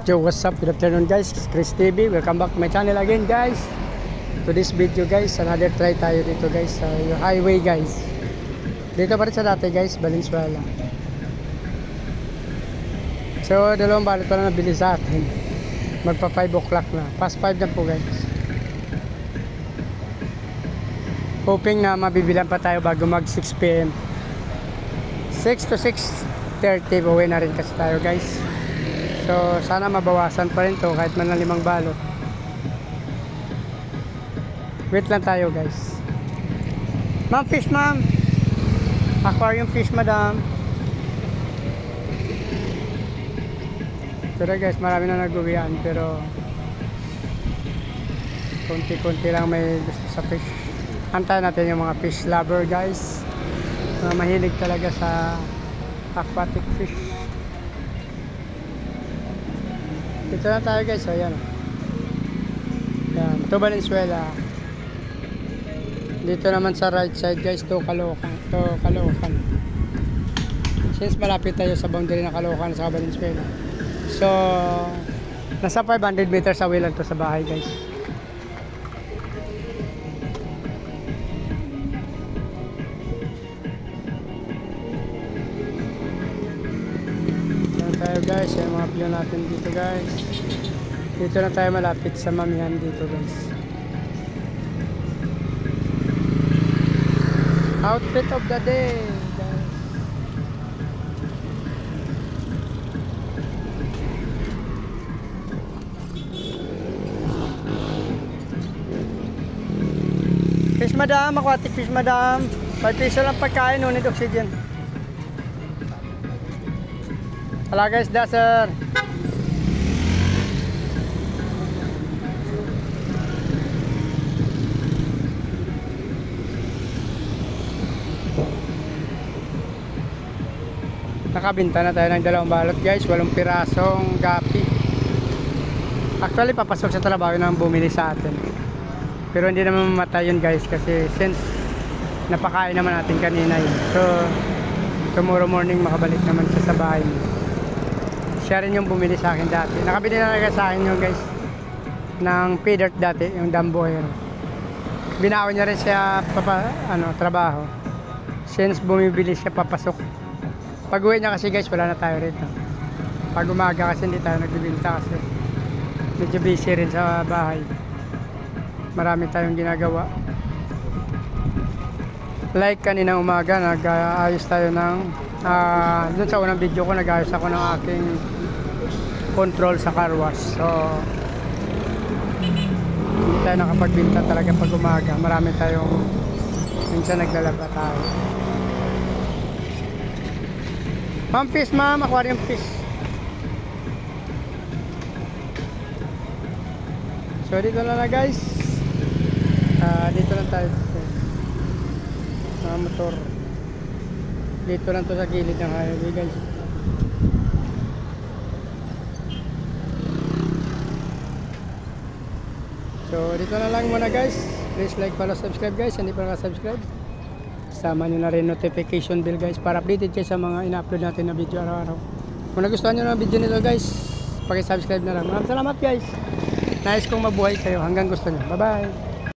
Yo, what's up? Good afternoon guys, Chris TV. Welcome back to my channel again guys. To this video guys, another try tayo dito guys sa yung highway guys. Dito pa rin sa dati guys, Valenzuela. So, dalawang balot pa lang nabili sa atin. Magpa 5 o'clock na. Past 5 na po guys. Hoping na mabibilan pa tayo bago mag 6 PM. 6 to 6:30 uwi na rin kasi tayo guys. So sana mabawasan pa rin to kahit man lang 5 balot. Wait lang tayo guys. Ma'am, fish ma'am. Aquarium fish madam. Pero guys, marami na nag-uwian pero konti-konti lang may gusto sa fish. Antayin natin yung mga fish lover guys. Mahilig talaga sa aquatic fish. Dito na tayo guys, ayan. Yan, to Valenzuela. Dito naman sa right side guys, to Caloocan. Since malapit tayo sa boundary ng Caloocan sa Valenzuela. So, nasa 500 meters away lang to sa bahay guys. Tayo guys, yung mga view natin dito guys. Dito na tayo malapit sa mamihan dito guys. Outfit of the day guys. Fish madam, aquatic fish madam. 5 piso lang pagkain, no need oxygen. Hala guys, da sir. Nakabinta na tayo ng 2 balot guys, 8 pirasong gapi. Actually papasok sa trabaho nang bumili sa atin. Pero hindi naman mamatay yun guys kasi since napakain naman natin kanina yun. So tomorrow morning makabalik naman siya sa bahay. Siya rin yung bumili sa akin dati. Nakabili na talaga sa akin yung guys ng pay dirt dati, yung Dambo yun. Binaon niya rin siya trabaho. Since bumibili siya papasok. Pag uwi niya kasi guys wala na tayo rito. Pag umaga kasi hindi tayo nagbibinta kasi medyo busy rin sa bahay. Marami tayong ginagawa. Like kanina umaga nag-ayos tayo ng dun sa unang video ko nag-ayos ako ng aking control sa car wash. So hindi tayo nakapagbinta talaga pag umaga. Marami tayong minsan naglalaba tayo. Ma'am fish ma'am, aquarium fish. So dito na guys. Dito lang tayo motor. Dito lang to sa gilid ng highway guys. So dito na lang muna guys. Please like, follow, subscribe guys. Hindi pa naka-subscribe, sama nyo na rin notification bell guys para updated kayo sa mga ina-upload natin na video araw-araw. Kung nagustuhan nyo ng video nito guys, paki-subscribe na lang. Maraming salamat guys. Nais kong mabuhay kayo hanggang gusto nyo. Bye bye.